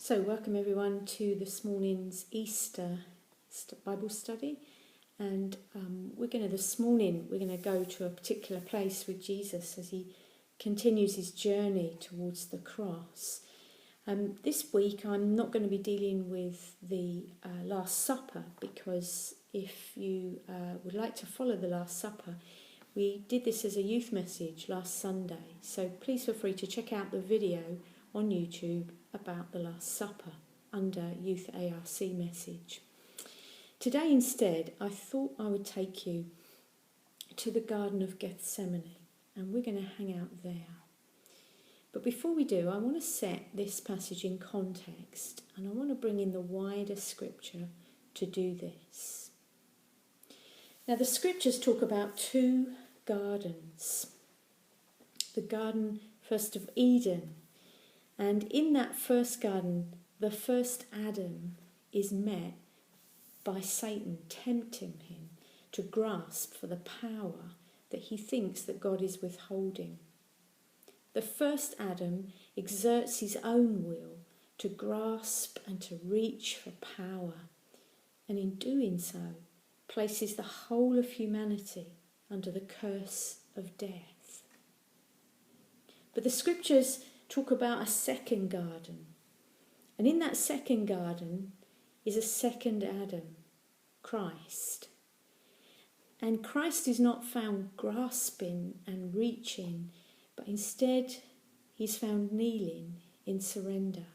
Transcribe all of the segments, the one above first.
So welcome everyone to this morning's Easter Bible study, and this morning we're going to go to a particular place with Jesus as he continues his journey towards the cross. This week I'm not going to be dealing with the Last Supper, because if you would like to follow the Last Supper, we did this as a youth message last Sunday, so please feel free to check out the video on YouTube about the Last Supper under Youth ARC message. Today instead I thought I would take you to the Garden of Gethsemane, and we're going to hang out there. But before we do, I want to set this passage in context, and I want to bring in the wider scripture to do this. Now the scriptures talk about two gardens. The garden first of Eden. And in that first garden, the first Adam is met by Satan tempting him to grasp for the power that he thinks that God is withholding. The first Adam exerts his own will to grasp and to reach for power, and in doing so, places the whole of humanity under the curse of death. But the scriptures talk about a second garden. And in that second garden is a second Adam, Christ. And Christ is not found grasping and reaching, but instead he's found kneeling in surrender.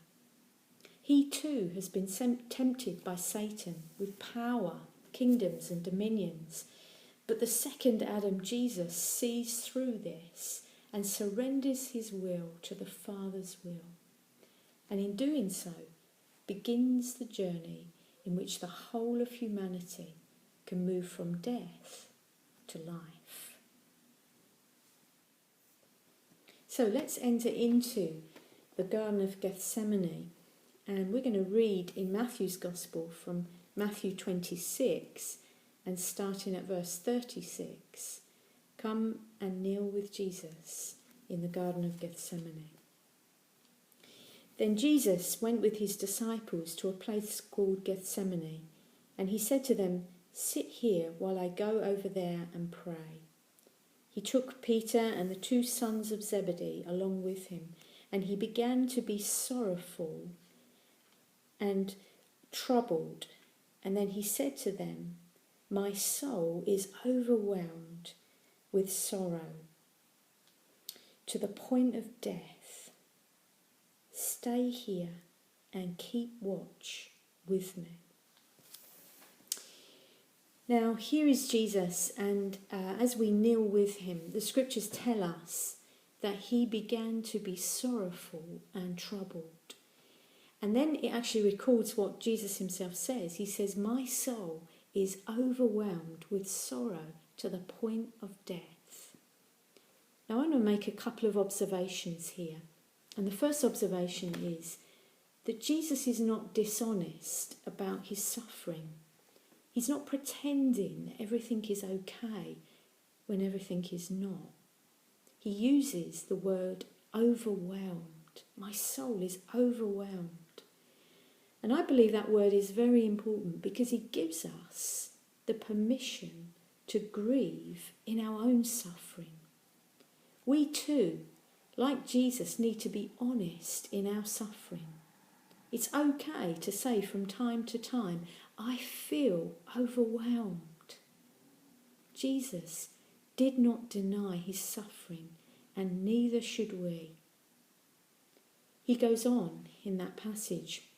He too has been tempted by Satan with power, kingdoms and dominions. But the second Adam, Jesus, sees through this and surrenders his will to the Father's will. And in doing so, begins the journey in which the whole of humanity can move from death to life. So let's enter into the Garden of Gethsemane, and we're going to read in Matthew's Gospel from Matthew 26 and starting at verse 36. Come and kneel with Jesus in the Garden of Gethsemane. Then Jesus went with his disciples to a place called Gethsemane, and he said to them, "Sit here while I go over there and pray." He took Peter and the two sons of Zebedee along with him, and he began to be sorrowful and troubled. And then he said to them, "My soul is overwhelmed with sorrow to the point of death. Stay here and keep watch with me." Now here is Jesus, and as we kneel with him, the scriptures tell us that he began to be sorrowful and troubled. And then it actually records what Jesus himself says. He says, "My soul is overwhelmed with sorrow to the point of death." Now I want to make a couple of observations here. And the first observation is that Jesus is not dishonest about his suffering. He's not pretending that everything is okay when everything is not. He uses the word overwhelmed. My soul is overwhelmed. And I believe that word is very important because he gives us the permission to grieve in our own suffering. We too, like Jesus, need to be honest in our suffering. It's okay to say from time to time, "I feel overwhelmed." Jesus did not deny his suffering, and neither should we. He goes on in that passage,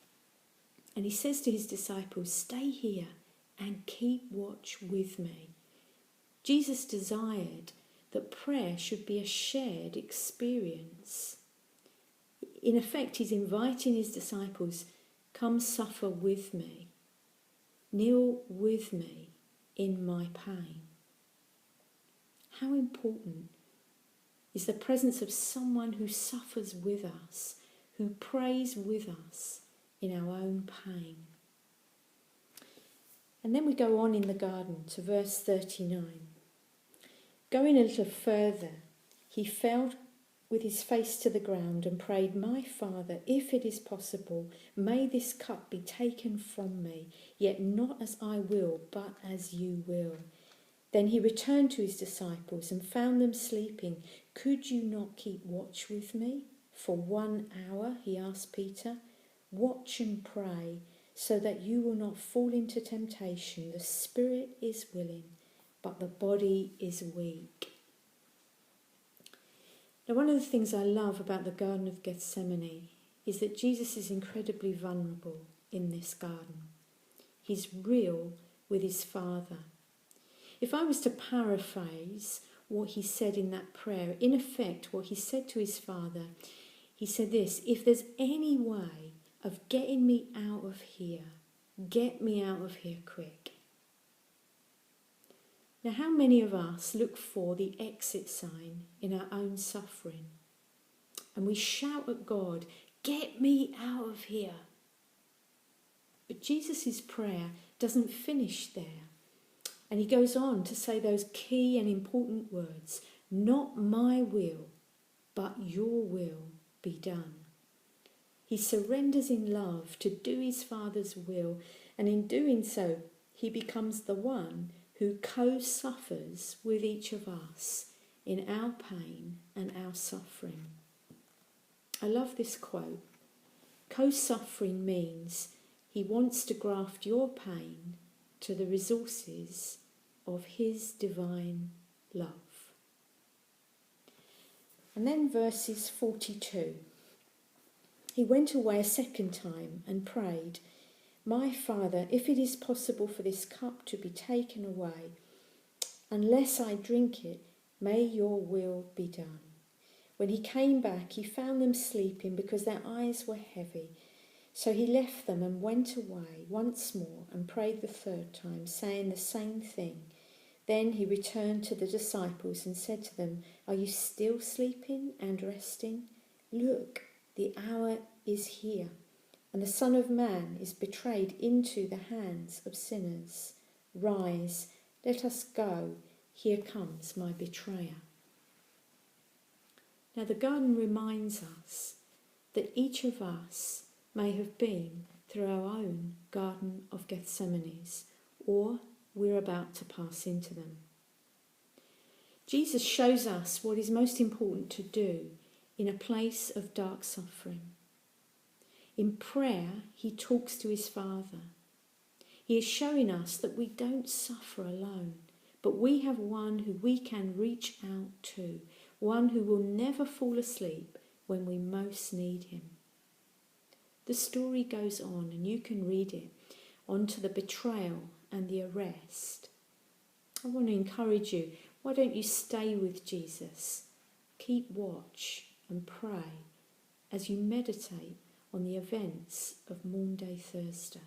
and he says to his disciples, "Stay here and keep watch with me." Jesus desired that prayer should be a shared experience. In effect, he's inviting his disciples, "Come suffer with me. Kneel with me in my pain." How important is the presence of someone who suffers with us, who prays with us in our own pain. And then we go on in the garden to verse 39. Going a little further, he fell with his face to the ground and prayed, "My Father, if it is possible, may this cup be taken from me, yet not as I will, but as you will." Then he returned to his disciples and found them sleeping. "Could you not keep watch with me for 1 hour?" he asked Peter. "Watch and pray so that you will not fall into temptation. The spirit is willing, but the body is weak." Now, one of the things I love about the Garden of Gethsemane is that Jesus is incredibly vulnerable in this garden. He's real with his Father. If I was to paraphrase what he said in that prayer, in effect, what he said to his Father, he said this: "If there's any way of getting me out of here, get me out of here quick." Now, how many of us look for the exit sign in our own suffering? And we shout at God, "Get me out of here." But Jesus' prayer doesn't finish there. And he goes on to say those key and important words, "Not my will, but your will be done." He surrenders in love to do his Father's will, and in doing so, he becomes the one who co-suffers with each of us in our pain and our suffering. I love this quote. Co-suffering means he wants to graft your pain to the resources of his divine love. And then verses 42. He went away a second time and prayed, "My Father, if it is possible for this cup to be taken away, unless I drink it, may your will be done." When he came back, he found them sleeping because their eyes were heavy. So he left them and went away once more and prayed the third time, saying the same thing. Then he returned to the disciples and said to them, "Are you still sleeping and resting? Look, the hour is here, and the Son of Man is betrayed into the hands of sinners. Rise, let us go. Here comes my betrayer." Now the garden reminds us that each of us may have been through our own Garden of Gethsemanes, or we're about to pass into them. Jesus shows us what is most important to do in a place of dark suffering. In prayer, he talks to his Father. He is showing us that we don't suffer alone, but we have one who we can reach out to, one who will never fall asleep when we most need him. The story goes on, and you can read it, on to the betrayal and the arrest. I want to encourage you, why don't you stay with Jesus? Keep watch and pray as you meditate on the events of Maundy Thursday.